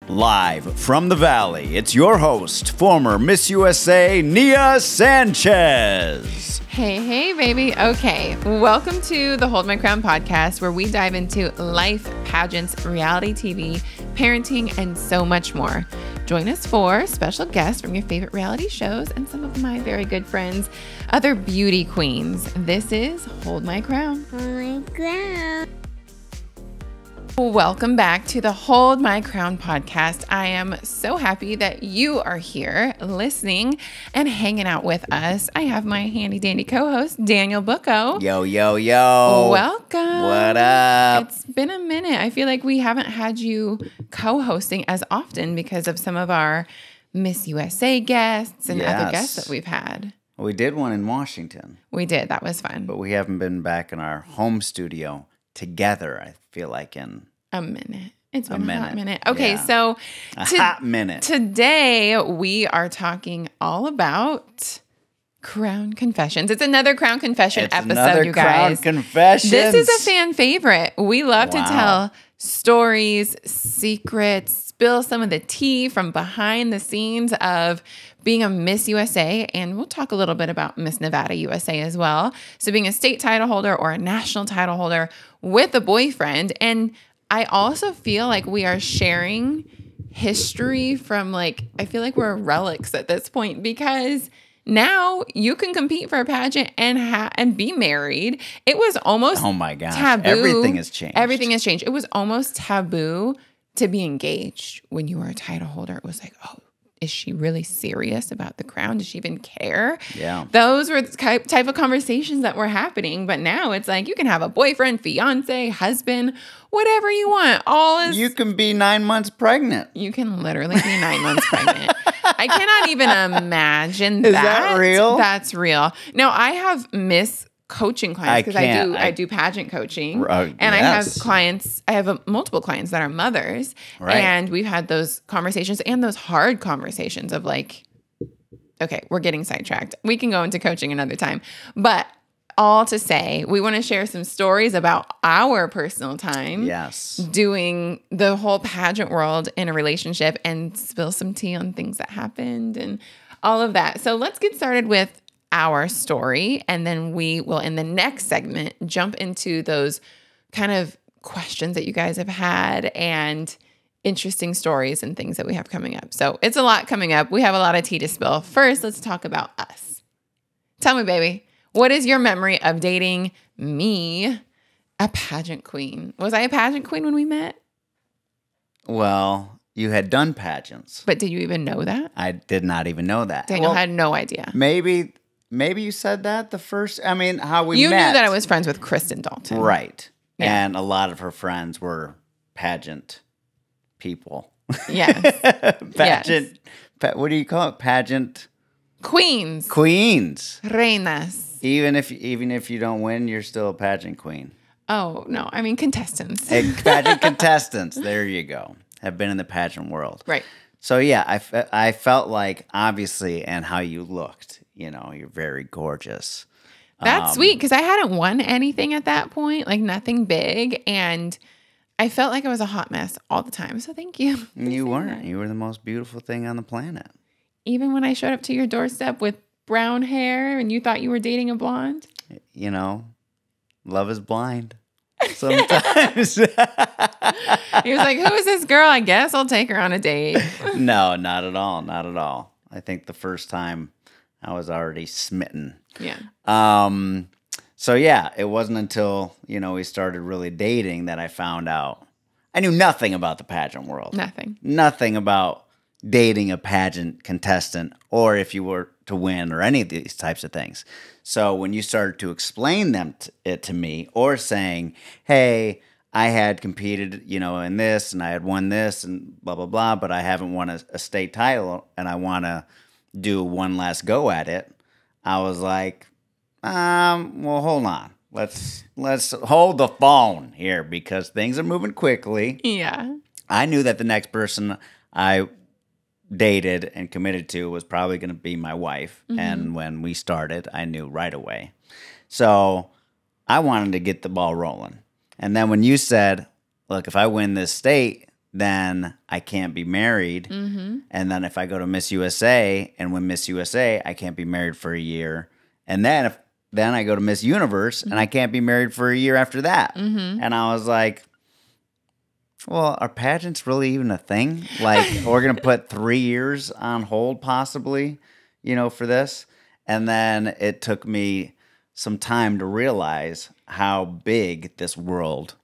Live from the Valley, it's your host, former Miss USA, Nia Sanchez. Hey, baby. Okay, welcome to the Hold My Crown podcast, where we dive into life, pageants, reality TV, parenting, and so much more. Join us for special guests from your favorite reality shows and some of my very good friends, other beauty queens. This is Hold My Crown. Hold my crown. Welcome back to the Hold My Crown podcast. I am so happy that you are here listening and hanging out with us. I have my handy dandy co-host, Daniel Booko. Yo, yo, yo. Welcome. What up? It's been a minute. I feel like we haven't had you co-hosting as often because of some of our Miss USA guests and other guests that we've had. We did one in Washington. We did. That was fun. But we haven't been back in our home studio together, I feel like, in a minute. It's been a hot minute. Okay, yeah. so hot minute. Today we are talking all about Crown Confessions. It's another Crown Confession episode, you guys. Crown Confessions. This is a fan favorite. We love to tell stories, secrets, spill some of the tea from behind the scenes of being a Miss USA, and we'll talk a little bit about Miss Nevada USA as well. So being a state title holder or a national title holder with a boyfriend. And I also feel like we are sharing history from I feel like we're relics at this point, because now you can compete for a pageant and be married. It was almost taboo. Everything has changed. Everything has changed. It was almost taboo to be engaged when you were a title holder. It was like, oh, is she really serious about the crown? Does she even care? Yeah. Those were the type of conversations that were happening. But now it's like you can have a boyfriend, fiance, husband, whatever you want. You can be 9 months pregnant. You can literally be 9 months pregnant. I cannot even imagine that. Is that real? That's real. Now, I have coaching clients because I do pageant coaching, and I have clients. I have multiple clients that are mothers, and we've had those conversations and those hard conversations of okay, we're getting sidetracked. We can go into coaching another time, but all to say, we want to share some stories about our personal time, doing the whole pageant world in a relationship, and spill some tea on things that happened and all of that. So let's get started with our story, and then we will, in the next segment, jump into those kind of questions that you guys have had and interesting stories and things that we have coming up. So it's a lot coming up. We have a lot of tea to spill. First, let's talk about us. Tell me, baby, what is your memory of dating me, a pageant queen? Was I a pageant queen when we met? Well, you had done pageants. But did you even know that? I did not even know that. Daniel had no idea. Maybe you said that the first, how we met. You knew that I was friends with Kristen Dalton. Right. Yeah. And a lot of her friends were pageant people. Yes. Pageant, what do you call it? Pageant? Queens. Reinas. Reinas. Even if you don't win, you're still a pageant queen. Oh, no. I mean, contestants. Pageant contestants. There you go. Have been in the pageant world. Right. So, yeah, I felt like, obviously, and how you looked. You're very gorgeous. That's sweet, because I hadn't won anything at that point, nothing big, and I felt like I was a hot mess all the time. So thank you. You weren't. You were the most beautiful thing on the planet. Even when I showed up to your doorstep with brown hair and you thought you were dating a blonde? Love is blind sometimes. He was like, who is this girl? I guess I'll take her on a date. No, not at all. Not at all. I think the first time I was already smitten. Yeah. So yeah, it wasn't until, we started really dating that I found out. I knew nothing about the pageant world. Nothing about dating a pageant contestant, or if you were to win, or any of these types of things. So when you started to explain it to me, or saying, hey, I had competed, in this, and I had won this, and blah, blah, blah, but I haven't won a state title, and I want to do one last go at it, I was like, well, hold on. Let's hold the phone here, because things are moving quickly. Yeah. I knew that the next person I dated and committed to was probably going to be my wife. Mm-hmm. And when we started, I knew right away. So I wanted to get the ball rolling. And then when you said, look, if I win this state, then I can't be married. Mm-hmm. And then if I go to Miss USA and win Miss USA, I can't be married for a year. And then then I go to Miss Universe and I can't be married for a year after that. Mm-hmm. And I was like, well, are pageants really even a thing? Like, we're going to put 3 years on hold possibly, for this. And then it took me some time to realize how big this world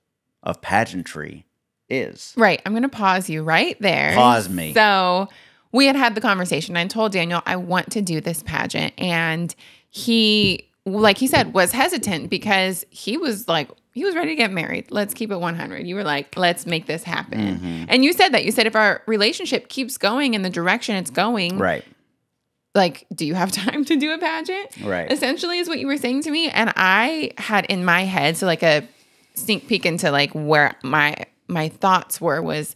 of pageantry is. Right. I'm going to pause you right there. Pause me. So we had the conversation. I told Daniel, I want to do this pageant. And he, like he said, was hesitant because he was ready to get married. Let's keep it 100. You were like, let's make this happen. Mm-hmm. And you said that. You said if our relationship keeps going in the direction it's going. Right. Like, do you have time to do a pageant? Right. Essentially is what you were saying to me. And I had in my head, so like a sneak peek into like where my thoughts was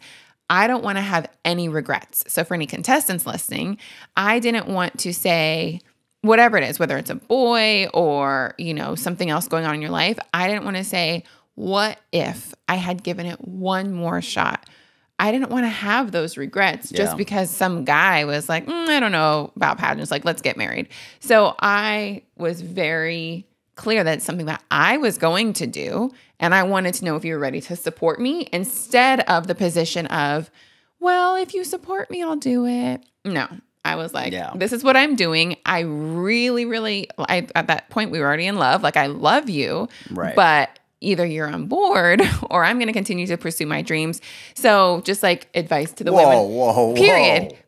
I don't want to have any regrets. So for any contestants listening, I didn't want to say whatever it is, whether it's a boy or, something else going on in your life. I didn't want to say, what if I had given it one more shot? I didn't want to have those regrets just because some guy was like, I don't know about pageants. Like, let's get married. So I was very clear that it's something that I was going to do. And I wanted to know if you were ready to support me instead of the position of, well, if you support me, I'll do it. No, I was like, this is what I'm doing. I really, really, at that point, we were already in love. Like, I love you. Right. But either you're on board or I'm going to continue to pursue my dreams. So just like advice to the women.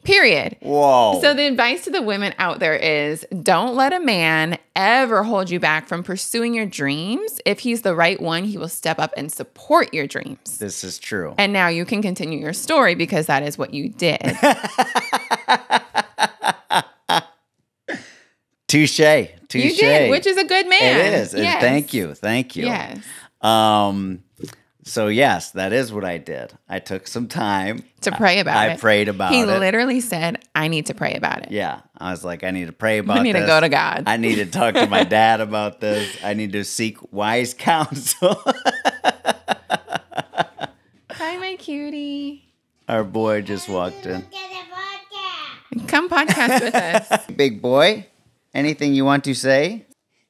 Period. Whoa. So the advice to the women out there is don't let a man ever hold you back from pursuing your dreams. If he's the right one, he will step up and support your dreams. This is true. And now you can continue your story because that is what you did. Touche. You did, which is a good man. It is. Yes. Thank you. Yes. So yes, that is what I did. I took some time to pray about it. I prayed about it. He literally said, I need to pray about it. Yeah. I was like, I need to pray about this. I need to go to God. I need to talk to my dad about this. I need to seek wise counsel. Hi, my cutie. Our boy just walked in. Come podcast with us. Big boy. Anything you want to say?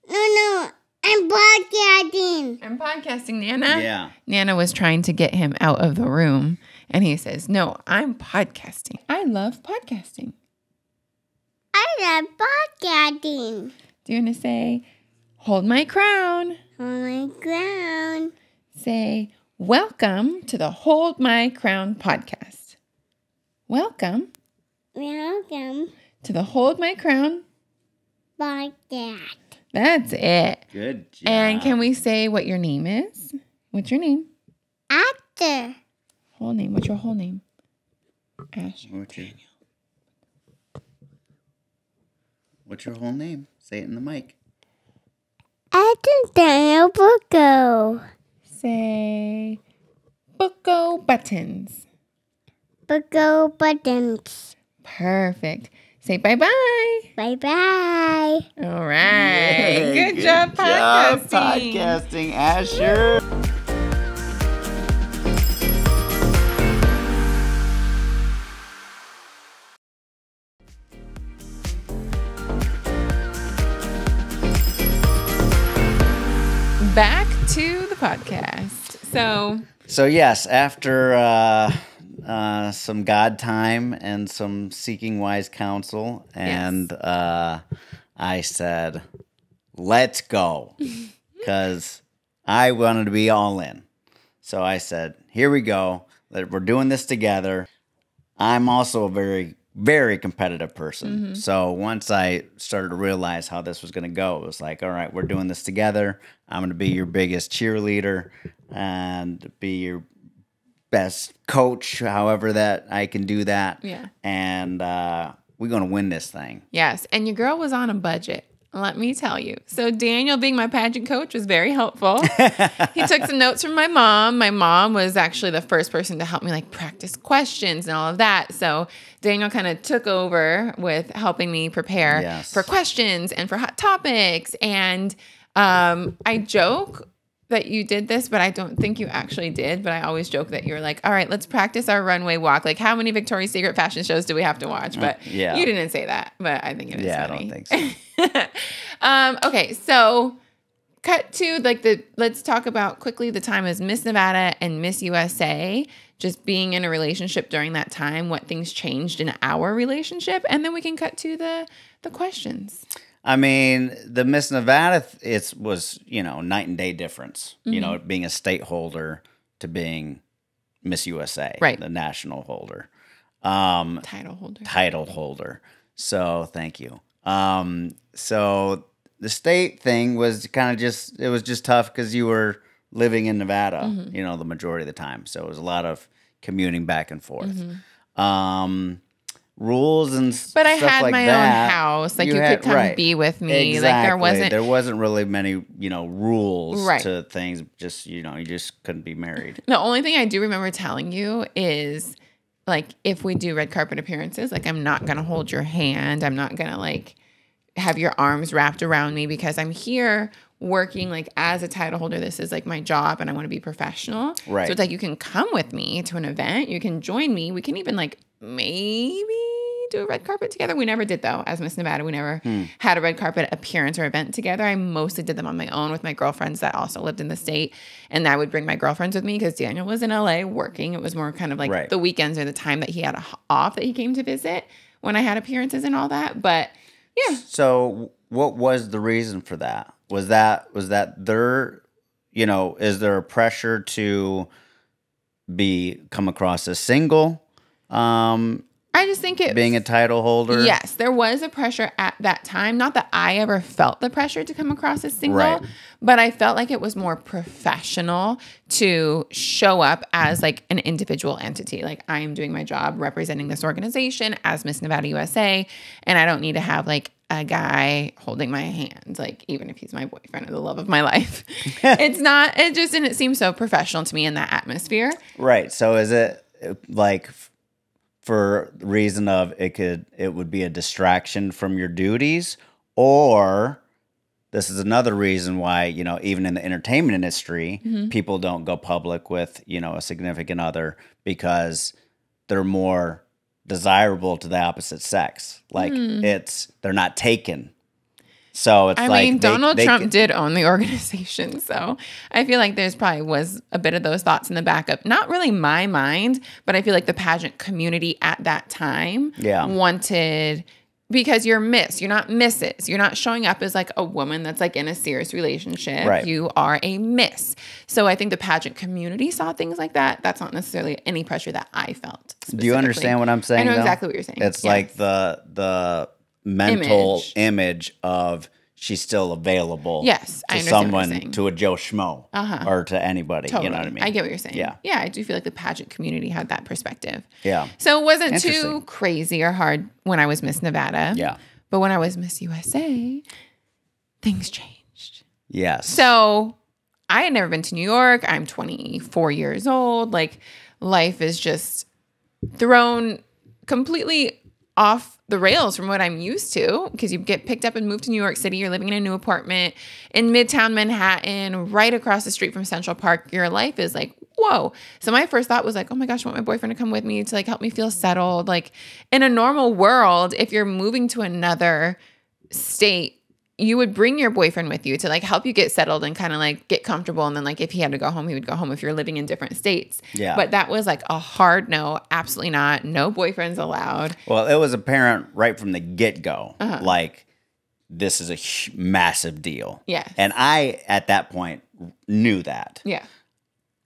No. I'm podcasting. I'm podcasting, Nana. Yeah. Nana was trying to get him out of the room, and he says, no, I'm podcasting. I love podcasting. I love podcasting. Do you want to say, hold my crown? Hold my crown. Say, welcome to the Hold My Crown podcast. Welcome to the Hold My Crown podcast. That's it. Good job. And can we say what your name is? What's your name? Asher. Whole name. What's your whole name? Asher. What's your whole name? Say it in the mic. Asher Daniel Booko. Say Booko Buttons. Booko Buttons. Perfect. Say bye-bye. Bye-bye. All right. Yay, good job podcasting. Podcasting, Asher. Back to the podcast. So yes, after some God time and some seeking wise counsel, and I said, let's go, because I wanted to be all in. So I said, here we go. We're doing this together. I'm also a very, very competitive person. Mm-hmm. So once I started to realize how this was going to go, it was like, all right, we're doing this together. I'm going to be your biggest cheerleader and be your best coach, however that I can do that. Yeah. And we're going to win this thing. Yes. And your girl was on a budget. Let me tell you. So Daniel, being my pageant coach, was very helpful. He took some notes from my mom. My mom was actually the first person to help me practice questions and all of that. So Daniel kind of took over with helping me prepare for questions and for hot topics. And I joke that you did this, but I don't think you actually did. But I always joke that you're like, all right, let's practice our runway walk. Like, how many Victoria's Secret fashion shows do we have to watch? But you didn't say that, but I think it is funny. I don't think so. Okay, so cut to let's talk about quickly the time as Miss Nevada and Miss USA, just being in a relationship during that time, what things changed in our relationship, and then we can cut to the questions. I mean, the Miss Nevada, was, night and day difference, being a state holder to being Miss USA, right? The national holder. Title holder. So thank you. So the state thing was kind of it was just tough because you were living in Nevada, the majority of the time. So it was a lot of commuting back and forth. Rules and but I had like my that, own house. Like you could come be with me. Exactly. Like there wasn't really many, rules to things. Just, you just couldn't be married. The only thing I do remember telling you is like, if we do red carpet appearances, like I'm not going to hold your hand. I'm not going to like have your arms wrapped around me because I'm here working like as a title holder. This is like my job and I want to be professional. Right. So it's like, you can come with me to an event. You can join me. We can even like maybe do a red carpet together. We never did though. As Miss Nevada, we never had a red carpet appearance or event together. I mostly did them on my own with my girlfriends that also lived in the state. And I would bring my girlfriends with me because Daniel was in LA working. It was more kind of like the weekends or the time that he had off that he came to visit when I had appearances and all that. But yeah. So what was the reason for that? Was that their, is there a pressure to come across as single? I just think being a title holder. Yes, there was a pressure at that time. Not that I ever felt the pressure to come across as single, but I felt like it was more professional to show up as like an individual entity. Like I am doing my job representing this organization as Miss Nevada USA, and I don't need to have like a guy holding my hand, like even if he's my boyfriend or the love of my life. It just didn't seem so professional to me in that atmosphere. Right. So is it like for the reason of it would be a distraction from your duties, or this is another reason why, even in the entertainment industry, people don't go public with, a significant other because they're more desirable to the opposite sex. Like they're not taken. So it's I mean, Donald Trump did own the organization, so I feel like there's probably was a bit of those thoughts in the back of not really my mind, but I feel like the pageant community at that time wanted, because you're Miss, you're not Mrs. You're not showing up as like a woman that's like in a serious relationship. Right. You are a Miss. So I think the pageant community saw things like that. That's not necessarily any pressure that I felt. Do you understand what I'm saying? I know exactly what you're saying. It's like the mental image of she's still available to someone, to a Joe Schmo or to anybody. Totally. You know what I mean? I get what you're saying. Yeah. Yeah, I do feel like the pageant community had that perspective. Yeah. So it wasn't too crazy or hard when I was Miss Nevada. Yeah. But when I was Miss USA, things changed. Yes. So I had never been to New York. I'm 24 years old. Like life is just thrown completely off the rails from what I'm used to, because you get picked up and moved to New York City. You're living in a new apartment in Midtown Manhattan, right across the street from Central Park. Your life is like, whoa. So my first thought was like, oh my gosh, I want my boyfriend to come with me to like help me feel settled. Like in a normal world, if you're moving to another state, you would bring your boyfriend with you to like help you get settled and kind of like get comfortable. And then like if he had to go home, he would go home if you're living in different states. Yeah. But that was like a hard no, absolutely not. No boyfriends allowed. Well, it was apparent right from the get-go, like this is a massive deal. Yeah. And I, at that point, knew that. Yeah.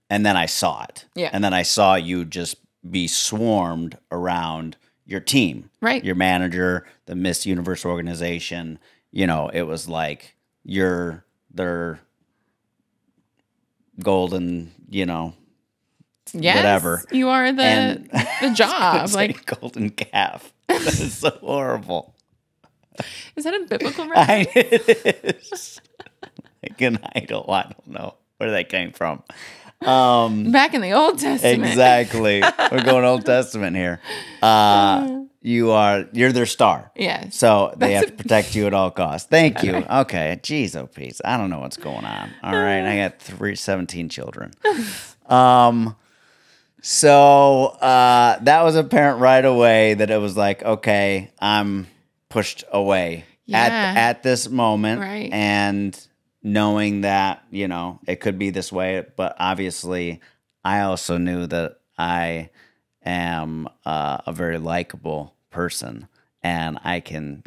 And then I saw it. Yeah. And then I saw you just be swarmed around your team. Right. Your manager, the Miss Universe organization. It was like you're their golden, whatever. You are the job. Like golden calf. That is so horrible. Is that a biblical reference? It is. Like an idol. I don't know where that came from. Back in the Old Testament. Exactly. We're going Old Testament here. you're their star. Yes. So they have to protect you at all costs. Thank you. Okay. Jeez, oh, Pete. I don't know what's going on. All right. I got 17 children. So that was apparent right away that it was like, okay, I'm pushed away at this moment. Right. And knowing that, it could be this way. But obviously, I also knew that I am a very likable person, and I can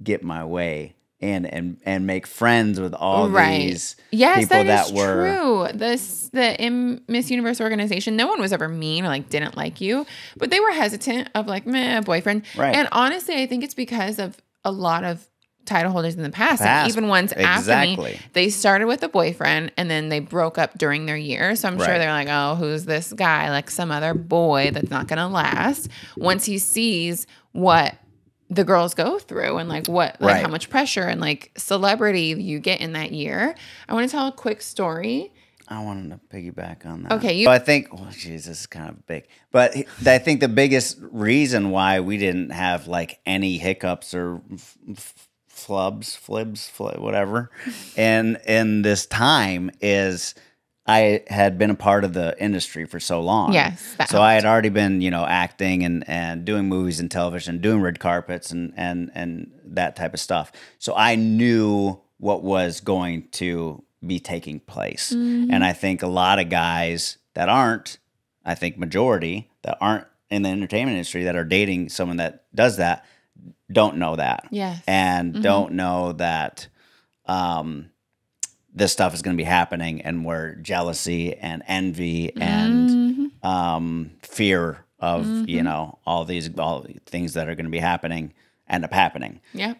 get my way in and make friends with all these people that were true. In Miss Universe organization, no one was ever mean or like didn't like you, but they were hesitant of like meh, boyfriend. Right. And honestly, I think it's because of a lot of title holders in the past. And even ones after me, they started with a boyfriend and then they broke up during their year. So I'm sure they're like, oh, who's this guy? Like some other boy that's not going to last. Once he sees what the girls go through and like how much pressure and like celebrity you get in that year. I want to tell a quick story. I wanted to piggyback on that. Okay. I think, this is kind of big. But I think the biggest reason why we didn't have like any hiccups or flibs, whatever, in this time is I had been a part of the industry for so long. Yes. So I had already been, acting and doing movies and television, doing red carpets and that type of stuff. So I knew what was going to be taking place. Mm-hmm. And I think a lot of guys that aren't, I think majority that aren't in the entertainment industry that are dating someone that does that don't know that. Yes. And don't know that this stuff is going to be happening, and where jealousy and envy and fear of, all these things that are going to be happening end up happening. Yeah.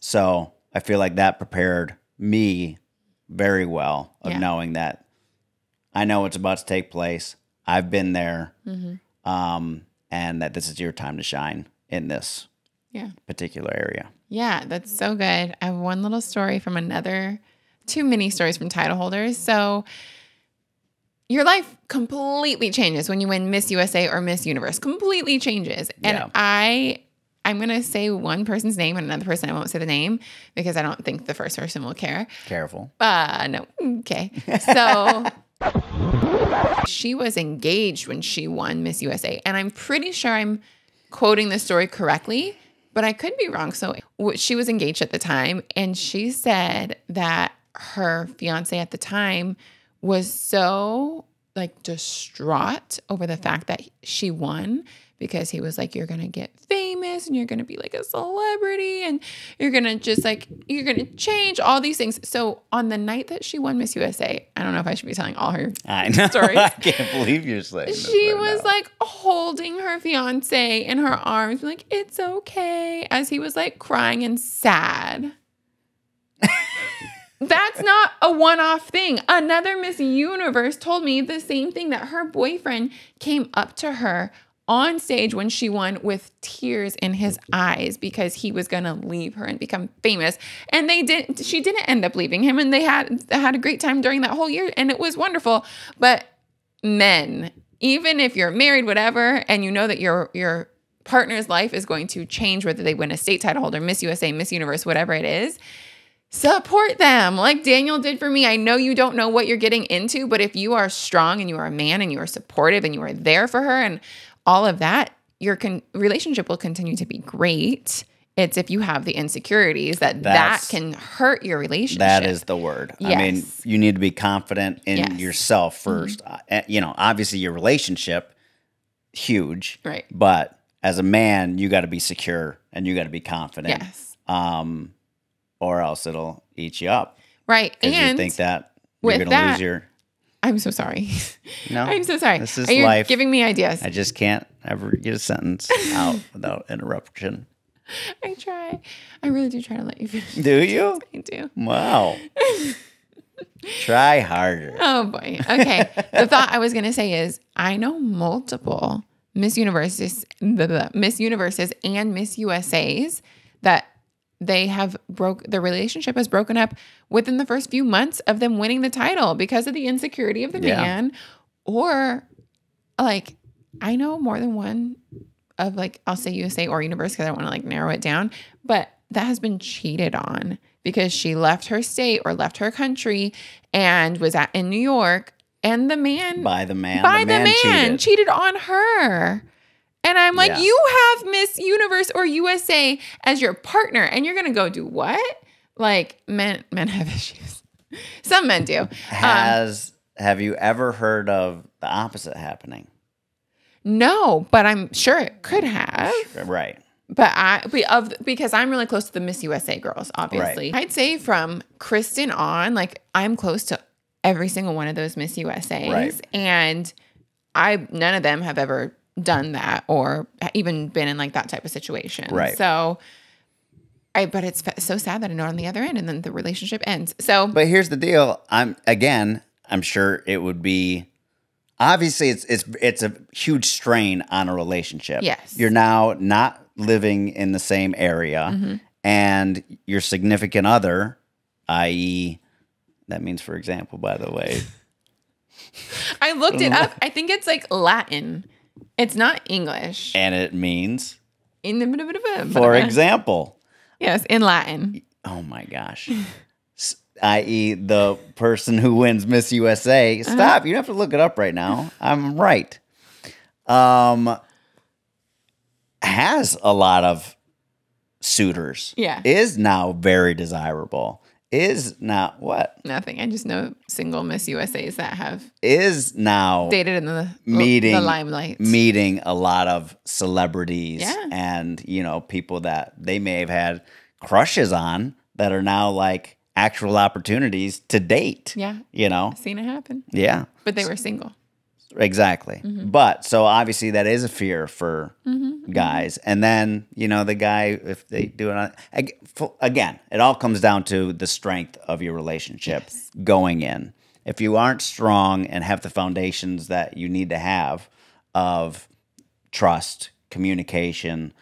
So I feel like that prepared me very well of knowing that I know what's about to take place. I've been there, and that this is your time to shine in this particular area. Yeah, that's so good. I have one little story from two mini stories from title holders. So your life completely changes when you win Miss USA or Miss Universe. Completely changes. And I'm going to say one person's name and another person, I won't say the name because I don't think the first person will care. Careful. No. Okay. So she was engaged when she won Miss USA. And I'm pretty sure I'm quoting the story correctly, but I could be wrong. So she was engaged at the time, and she said that her fiance at the time was so like distraught over the fact that she won, because he was like, you're going to get famous and you're going to be like a celebrity and you're going to change all these things. So on the night that she won Miss USA, I don't know if I should be telling all her stories. I can't believe you're saying this. She was like holding her fiance in her arms, like, it's okay, as he was like crying and sad. That's not a one-off thing. Another Miss Universe told me the same thing, that her boyfriend came up to her on stage when she won with tears in his eyes because he was going to leave her and become famous. And she didn't end up leaving him, and they had a great time during that whole year, and it was wonderful. But men, even if you're married, whatever, and you know that your partner's life is going to change, whether they win a state title holder, Miss USA, Miss Universe, whatever it is, support them like Daniel did for me. I know you don't know what you're getting into, but if you are strong and you are a man and you are supportive and you are there for her and all of that, your relationship will continue to be great. It's if you have the insecurities that can hurt your relationship. That is the word. Yes. I mean, you need to be confident in yourself first. Obviously your relationship, huge. Right. But as a man, you got to be secure and you got to be confident. Yes. Or else it'll eat you up. Right. And you think that you're going to lose your... I'm so sorry. No. I'm so sorry. This is You're life. Giving me ideas. I just can't ever get a sentence out without interruption. I try. I really do try to let you finish. Do you? I do. Wow. Try harder. Oh, boy. Okay. The thought I was going to say is I know multiple Miss Universes and Miss USAs that their relationship has broken up within the first few months of them winning the title because of the insecurity of the man. Or like, I know more than one of like, I'll say USA or Universe because I don't want to like narrow it down, but that has been cheated on because she left her state or left her country and was in New York, and the man cheated on her. And I'm like, you have Miss Universe or USA as your partner, and you're gonna go do what? Like men have issues. Some men do. Have you ever heard of the opposite happening? No, but I'm sure it could have. Right. But because I'm really close to the Miss USA girls, obviously. Right. I'd say from Kristen on, like I'm close to every single one of those Miss USAs. Right. And none of them have ever done that or even been in like that type of situation. Right. So but it's so sad that I know on the other end and then the relationship ends. So, but here's the deal. I'm sure it would be, obviously it's a huge strain on a relationship. Yes. You're now not living in the same area, and your significant other, i.e., that means, for example, by the way. I looked it up. I think it's like Latin. It's not English. And it means? For example. Yes, in Latin. Oh my gosh. I.e., the person who wins Miss USA. Stop. You don't have to look it up right now. I'm right. Has a lot of suitors. Yeah. Is now very desirable. Is not what? Nothing. I just know single Miss USAs that have is now dated in the limelight, meeting a lot of celebrities and people that they may have had crushes on that are now like actual opportunities to date. Yeah, I've seen it happen. Yeah, but they were single. Exactly. But so obviously that is a fear for guys. And then, the guy, if they do it, again, it all comes down to the strength of your relationship going in. If you aren't strong and have the foundations that you need to have of trust, communication,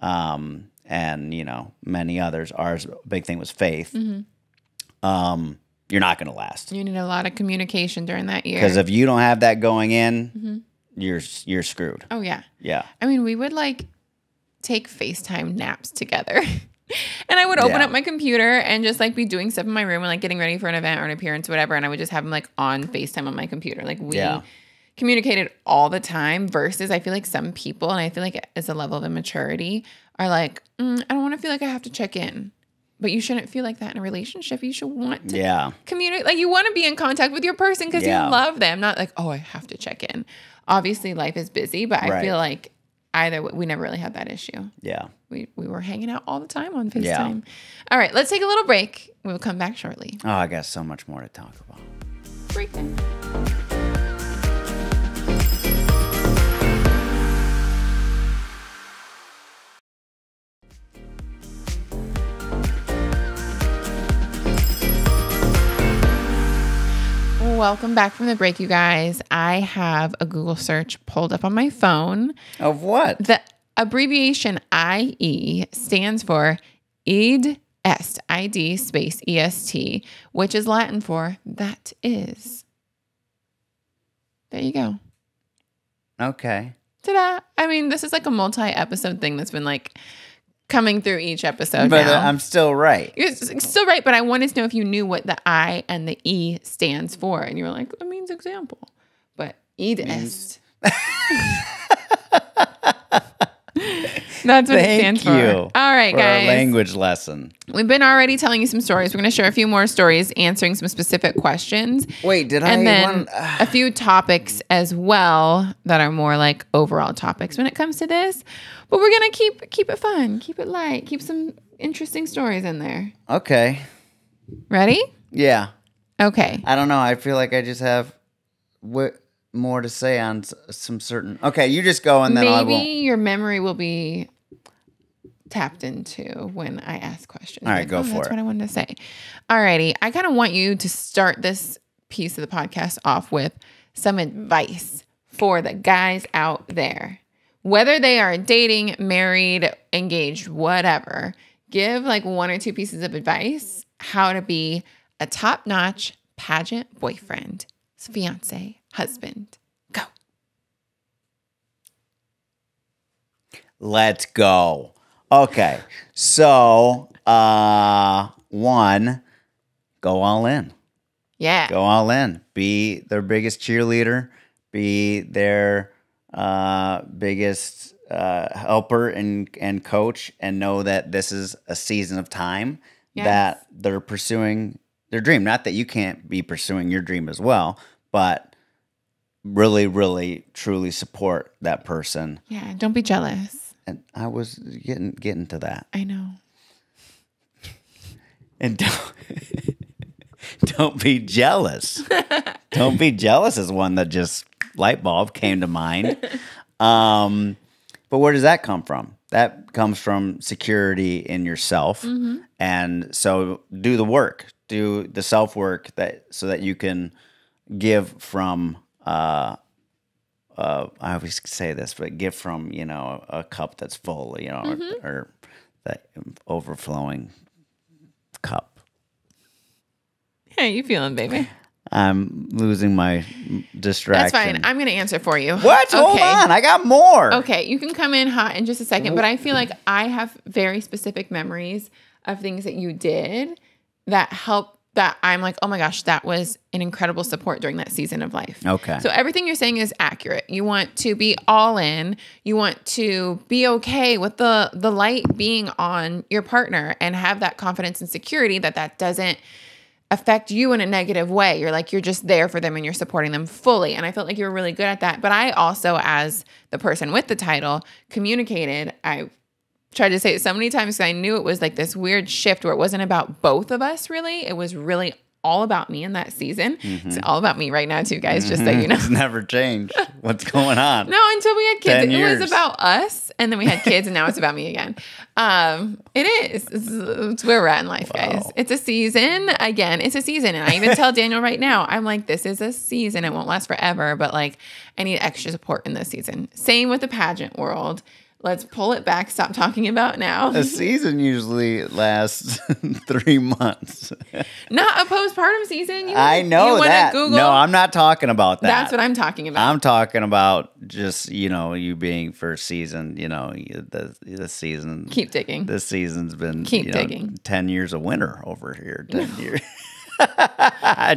and, many others, ours big thing was faith. You're not going to last. You need a lot of communication during that year. Because if you don't have that going in, you're screwed. Oh, yeah. Yeah. I mean, we would like take FaceTime naps together. And I would open up my computer and just like be doing stuff in my room and like getting ready for an event or an appearance, whatever. And I would just have him like on FaceTime on my computer. Like we communicated all the time versus I feel like some people, and I feel like it's a level of immaturity, are like, I don't want to feel like I have to check in. But you shouldn't feel like that in a relationship. You should want to communicate. Like you want to be in contact with your person because you love them. Not like, oh, I have to check in. Obviously, life is busy, but I feel like we never really had that issue. Yeah. We were hanging out all the time on FaceTime. Yeah. All right, let's take a little break. We'll come back shortly. Oh, I got so much more to talk about. Break then. Welcome back from the break, you guys. I have a Google search pulled up on my phone. Of what? The abbreviation IE stands for Id Est, ID space EST, which is Latin for that is. There you go. Okay. Ta-da. I mean, this is like a multi-episode thing that's been like coming through each episode but now. I'm still right. You're still right, but I wanted to know if you knew what the I and the E stands for. And you were like, it means example. But Id Est. That's what it stands for. All right, guys. Our language lesson. We've been already telling you some stories. We're going to share a few more stories, answering some specific questions. Wait, and then a few topics as well that are more like overall topics when it comes to this. But we're going to keep it fun, keep it light, keep some interesting stories in there. Okay. Ready? Yeah. Okay. I don't know. I feel like I just have more to say on some certain... Okay, you just go and then I won't... Maybe your memory will be tapped into when I ask questions. All right, go for it. That's what I wanted to say. All righty. I kind of want you to start this piece of the podcast off with some advice for the guys out there. Whether they are dating, married, engaged, whatever, give like one or two pieces of advice how to be a top-notch pageant boyfriend, fiance, husband. Go. Let's go. Okay. So, 1, go all in. Yeah. Go all in. Be their biggest cheerleader. Be their biggest helper and coach, and know that this is a season of time that they're pursuing their dream. Not that you can't be pursuing your dream as well, but really, really, truly support that person. Yeah, don't be jealous. And I was getting to that. I know. And don't be jealous. Don't be jealous is one that just light bulb came to mind. But where does that come from? That comes from security in yourself. Mm-hmm. And so do the work, do the self-work so that you can give from, I always say this, but give from, a cup that's full, mm-hmm. or that overflowing cup. How you feeling, baby? I'm losing my distraction. That's fine. I'm going to answer for you. What? Okay. Hold on. I got more. Okay. You can come in hot in just a second, but I feel like I have very specific memories of things that you did that help, that I'm like, oh my gosh, that was an incredible support during that season of life. Okay. So everything you're saying is accurate. You want to be all in. You want to be okay with the light being on your partner and have that confidence and security that doesn't affect you in a negative way. You're just there for them and you're supporting them fully. And I felt like you were really good at that. But I also, as the person with the title, communicated. I tried to say it so many times because I knew it was like this weird shift where it wasn't about both of us really. It was really all about me in that season. Mm-hmm. It's all about me right now too, guys, just so you know. It's never changed. What's going on? No, until we had kids. It was about us, and then we had kids, and now it's about me again. It is. It's where we're at in life, guys. It's a season. Again, it's a season. And I even tell Daniel right now, I'm like, this is a season. It won't last forever, but like, I need extra support in this season. Same with the pageant world. Let's pull it back. Stop talking about now. A season usually lasts 3 months. Not a postpartum season. I know that. Google? No, I'm not talking about that. That's what I'm talking about. I'm talking about just, you being first season, the season. Keep digging. This season's been digging. 10 years of winter over here. 10 years.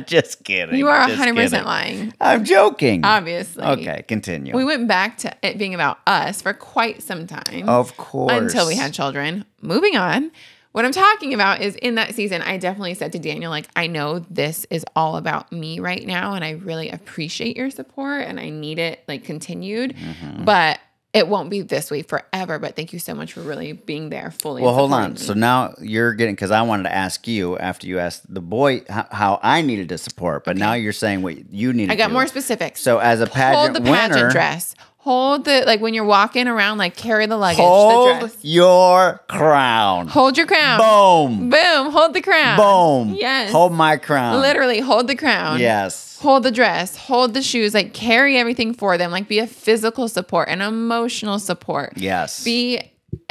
Just kidding. You are 100% lying. I'm joking. Obviously. Okay, continue. We went back to it being about us for quite some time. Of course. Until we had children. Moving on. What I'm talking about is in that season, I definitely said to Daniel, like, I know this is all about me right now, and I really appreciate your support, and I need it, like, continued. Mm-hmm. But it won't be this way forever, but thank you so much for really being there fully. Well, hold on. Me. So now you're getting, because I wanted to ask you after you asked the boy how I needed to support, but now you're saying what you needed. I got more specifics. So as a pageant winner, hold the pageant dress. Hold the, like when you're walking around, like carry the luggage. Hold the dress. your crown. Hold your crown. Boom. Boom. Hold the crown. Boom. Yes. Hold my crown. Literally, hold the crown. Yes. Hold the dress. Hold the shoes. Like carry everything for them. Like be a physical support, an emotional support. Yes. Be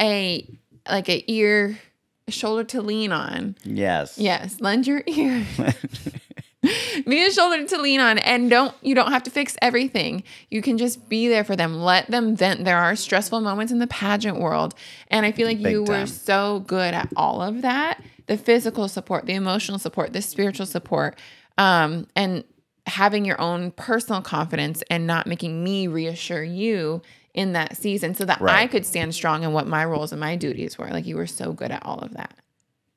a shoulder to lean on. Yes. Yes. Lend your ear. Be a shoulder to lean on, and you don't have to fix everything. You can just be there for them. Let them vent. There are stressful moments in the pageant world, and I feel like you were so good at all of that. The physical support, the emotional support, the spiritual support, and having your own personal confidence and not making me reassure you in that season so that I could stand strong in what my roles and my duties were. Like you were so good at all of that.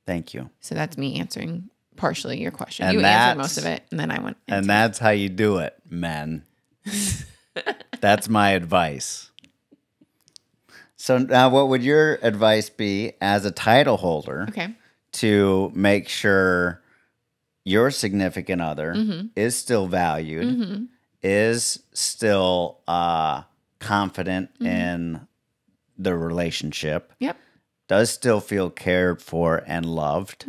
Thank you. So that's me answering partially your question. And you answered most of it, and then I went. And that's how you do it, men. That's my advice. So now what would your advice be as a title holder to make sure your significant other is still valued, is still confident in the relationship, does still feel cared for and loved?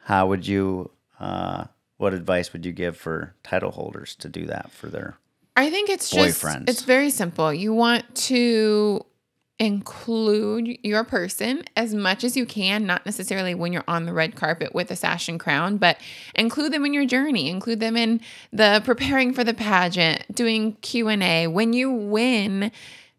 How would you, what advice would you give for title holders to do that for their I think it's boyfriends? It's very simple. You want to include your person as much as you can, not necessarily when you're on the red carpet with a sash and crown, but include them in your journey, include them in the preparing for the pageant, doing Q&A. When you win,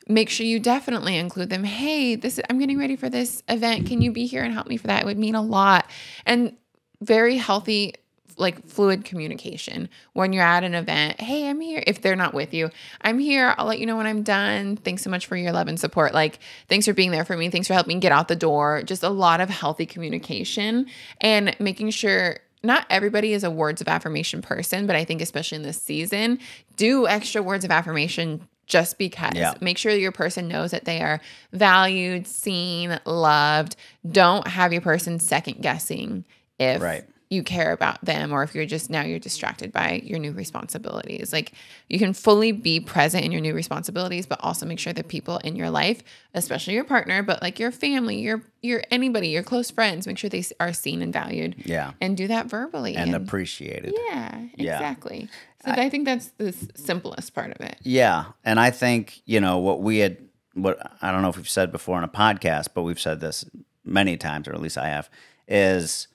make sure you definitely include them. Hey, I'm getting ready for this event. Can you be here and help me for that? It would mean a lot. And very healthy, like fluid communication when you're at an event. Hey, I'm here. If they're not with you, I'm here. I'll let you know when I'm done. Thanks so much for your love and support. Like, thanks for being there for me. Thanks for helping me get out the door. Just a lot of healthy communication and making sure not everybody is a words of affirmation person, but I think especially in this season, do extra words of affirmation just because. Yeah. Make sure your person knows that they are valued, seen, loved. Don't have your person second guessing if you care about them or if you're distracted by your new responsibilities. Like, you can fully be present in your new responsibilities, but also make sure that people in your life, especially your partner, but like your family, your anybody, your close friends, make sure they are seen and valued. Yeah. And do that verbally. And appreciated. Yeah, exactly. So I think that's the simplest part of it. Yeah. And I think, what I don't know if we've said before on a podcast, but we've said this many times, or at least I have, is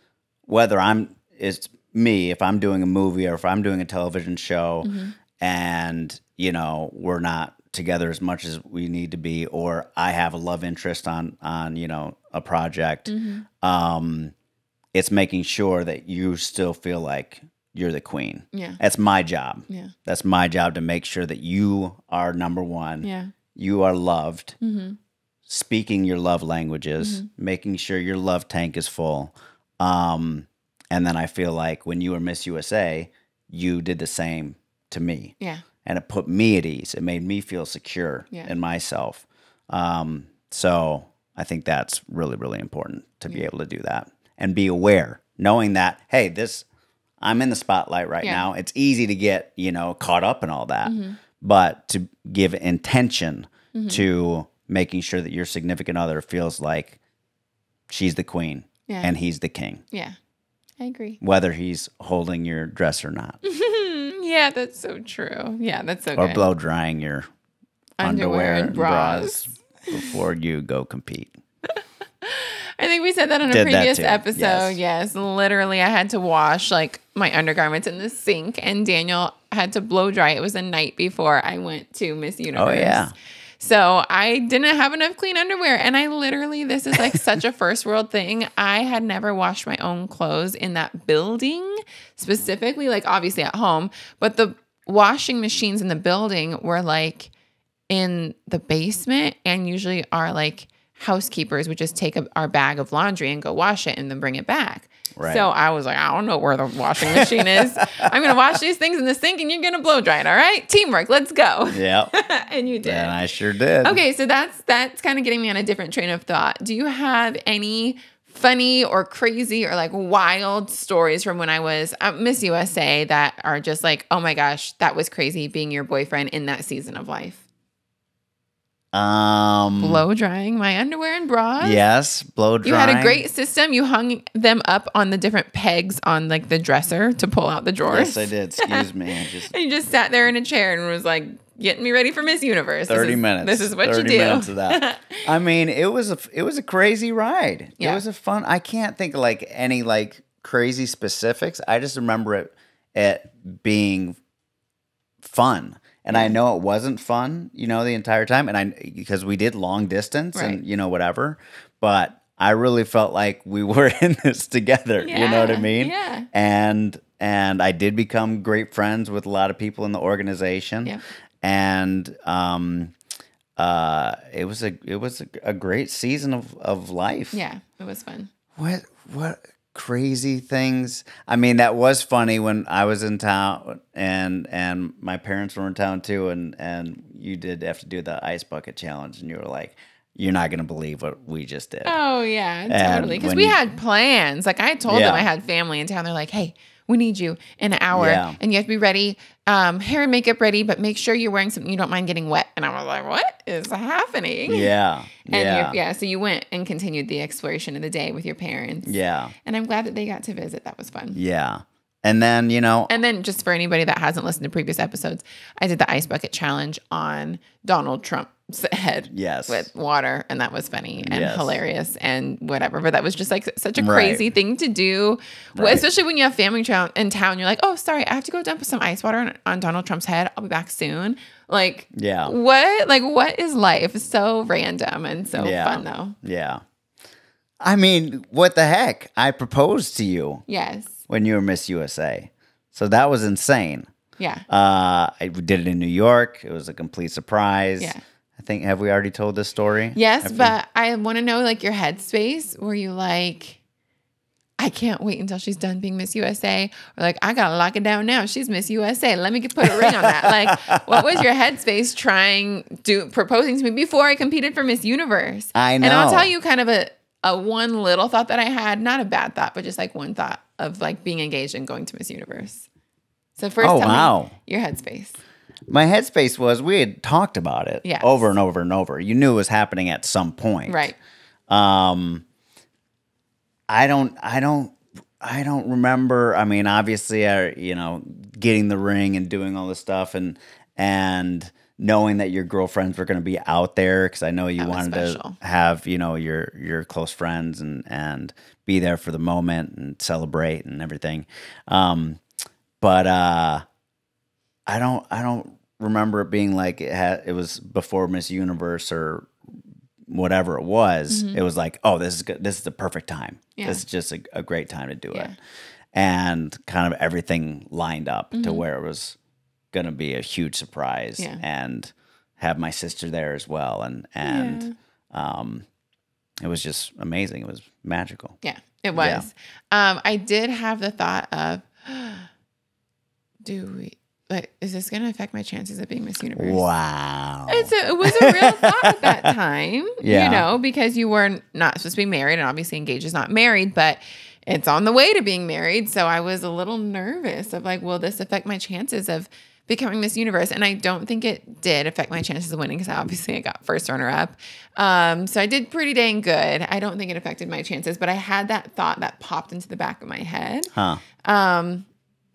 whether it's me, if I'm doing a movie or if I'm doing a television show and, we're not together as much as we need to be, or I have a love interest on a project, it's making sure that you still feel like you're the queen. Yeah. That's my job. Yeah. That's my job, to make sure that you are number one. Yeah. You are loved. Speaking your love languages, making sure your love tank is full. And then I feel like when you were Miss USA, you did the same to me. Yeah. And it put me at ease. It made me feel secure in myself. So I think that's really, really important to be able to do that and be aware, knowing that, hey, I'm in the spotlight right now. It's easy to get, caught up in all that, but to give intention to making sure that your significant other feels like she's the queen and he's the king. Yeah, I agree. Whether he's holding your dress or not. Yeah, that's so true. Yeah, that's so good. Or blow drying your underwear and bras before you go compete. I think we said that on a previous episode. Yes, literally I had to wash like my undergarments in the sink and Daniel had to blow dry. It was the night before I went to Miss Universe. Oh, yeah. So I didn't have enough clean underwear. And this is like such a first world thing. I had never washed my own clothes in that building specifically, like obviously at home. But the washing machines in the building were like in the basement and usually are like housekeepers would just take our bag of laundry and go wash it and then bring it back. Right. So I was like, I don't know where the washing machine is. I'm going to wash these things in the sink and you're going to blow dry it. All right. Teamwork. Let's go. Yeah. And you did. And I sure did. Okay. So that's kind of getting me on a different train of thought. Do you have any funny or crazy or like wild stories from when I was Miss USA that are just like, oh my gosh, that was crazy being your boyfriend in that season of life? Blow drying my underwear and bras. Yes, blow drying. You had a great system. You hung them up on the different pegs on like the dresser to pull out the drawers. Yes, I did. Excuse me. And you just sat there in a chair and was like getting me ready for Miss Universe. 30 minutes. This is what you do. 30 minutes of that. I mean, it was a crazy ride. Yeah. It was a fun. I can't think of like any like crazy specifics. I just remember it being fun. And I know it wasn't fun, the entire time. And because we did long distance and, whatever. But I really felt like we were in this together. Yeah, you know what I mean? Yeah. And I did become great friends with a lot of people in the organization. Yeah. And it was a great season of life. Yeah, it was fun. What crazy things. I mean, that was funny when I was in town and my parents were in town too, and you did have to do the ice bucket challenge, and you were like, you're not going to believe what we just did. Oh yeah, totally. Because we had plans. Like I told them I had family in town. They're like, hey, we need you in an hour and you have to be ready, hair and makeup ready, but make sure you're wearing something you don't mind getting wet. And I was like, what is happening? Yeah. And so you went and continued the exploration of the day with your parents. Yeah. And I'm glad that they got to visit. That was fun. Yeah. And then, And then just for anybody that hasn't listened to previous episodes, I did the ice bucket challenge on Donald Trump head with water, and that was funny and hilarious and whatever. But that was just like such a crazy thing to do, especially when you have family in town. You're like, oh, sorry, I have to go dump some ice water on Donald Trump's head. I'll be back soon. Like, what? Like, what is life? So random and so fun, though. Yeah. I mean, what the heck? I proposed to you. Yes. When you were Miss USA. So that was insane. Yeah. I did it in New York. It was a complete surprise. Yeah. I think, have we already told this story? Yes, but I want to know, like, your headspace. Were you like, I can't wait until she's done being Miss USA? Or like, I got to lock it down now. She's Miss USA. Let me put a ring on that. Like, what was your headspace proposing to me before I competed for Miss Universe? I know. And I'll tell you kind of a one little thought that I had. Not a bad thought, but just like one thought of like being engaged and going to Miss Universe. So first, tell me your headspace. My headspace was, we had talked about it over and over and over. You knew it was happening at some point. Right. I don't remember. I mean, obviously, getting the ring and doing all this stuff and knowing that your girlfriends were going to be out there, because I know you wanted to have, your close friends and be there for the moment and celebrate and everything. But I don't remember it being like it was before Miss Universe or whatever it was. Mm-hmm. It was like, oh, this is good. This is the perfect time. Yeah. This is just a great time to do it. And kind of everything lined up to where it was going to be a huge surprise and have my sister there as well. And it was just amazing. It was magical. Yeah, it was. Yeah. I did have the thought of, is this going to affect my chances of being Miss Universe? Wow. It was a real thought at that time, because you were not supposed to be married, and obviously engaged is not married, but it's on the way to being married. So I was a little nervous of like, will this affect my chances of becoming Miss Universe? And I don't think it did affect my chances of winning, because obviously I got first runner up. So I did pretty dang good. I don't think it affected my chances, but I had that thought that popped into the back of my head.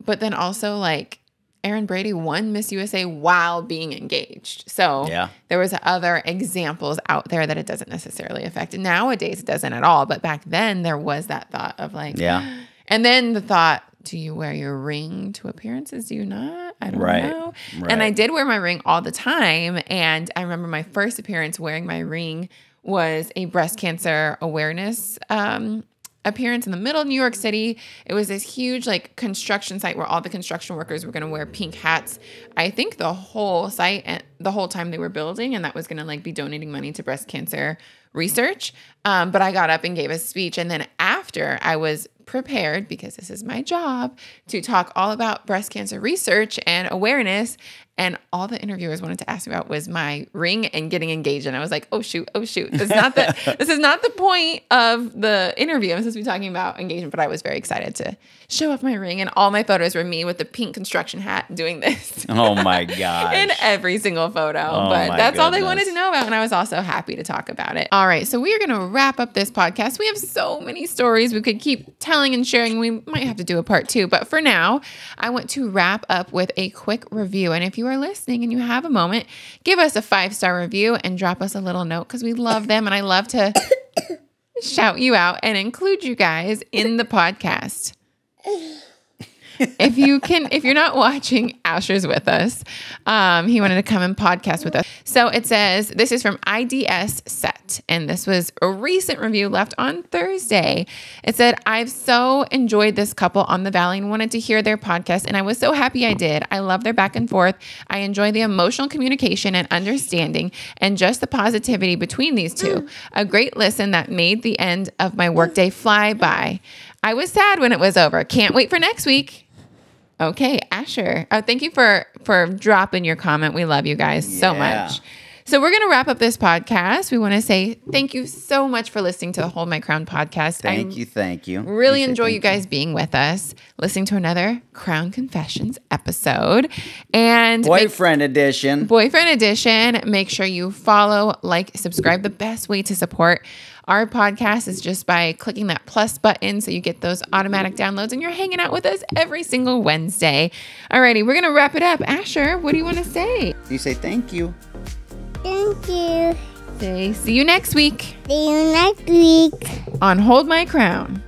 But then also, like, Aaron Brady won Miss USA while being engaged. So there was other examples out there that it doesn't necessarily affect. Nowadays, it doesn't at all. But back then, there was that thought of like, and then the thought, do you wear your ring to appearances? Do you not? I don't know. Right. And I did wear my ring all the time. And I remember my first appearance wearing my ring was a breast cancer awareness appearance in the middle of New York City. It was this huge like construction site where all the construction workers were going to wear pink hats. I think the whole site and the whole time they were building, and that was going to like be donating money to breast cancer research. But I got up and gave a speech, and then after I was prepared, because this is my job, to talk all about breast cancer research and awareness. And all the interviewers wanted to ask me about was my ring and getting engaged. And I was like, oh shoot. This is not the point of the interview. I'm supposed to be talking about engagement, but I was very excited to show off my ring. And all my photos were me with the pink construction hat doing this. Oh my gosh. In every single photo. But that's all they wanted to know about. And I was also happy to talk about it. All right. So we are going to wrap up this podcast. We have so many stories we could keep telling and sharing. We might have to do a part 2. But for now, I want to wrap up with a quick review. And if you are listening and you have a moment, give us a 5-star review and drop us a little note, because we love them. And I love to shout you out and include you guys in the podcast. If you're not watching, Asher's with us. He wanted to come and podcast with us. So it says, this is from IDS Set, and this was a recent review left on Thursday. It said, I've so enjoyed this couple on the Valley and wanted to hear their podcast, and I was so happy I did. I love their back and forth. I enjoy the emotional communication and understanding and just the positivity between these two. A great listen that made the end of my workday fly by. I was sad when it was over. Can't wait for next week. Okay, Asher. Oh, thank you for dropping your comment. We love you guys so much. So we're going to wrap up this podcast. We want to say thank you so much for listening to the Hold My Crown podcast. Thank you. Really enjoy you guys being with us, listening to another Crown Confessions episode. And Boyfriend edition. Make sure you follow, like, subscribe. The best way to support our podcast is just by clicking that plus button so you get those automatic downloads and you're hanging out with us every single Wednesday. Alrighty, we're going to wrap it up. Asher, what do you want to say? You say thank you. Thank you. Say, see you next week. See you next week. On Hold My Crown.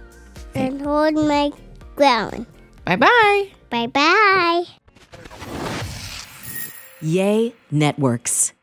And hold my ground. Bye-bye. Bye-bye. Yay Networks.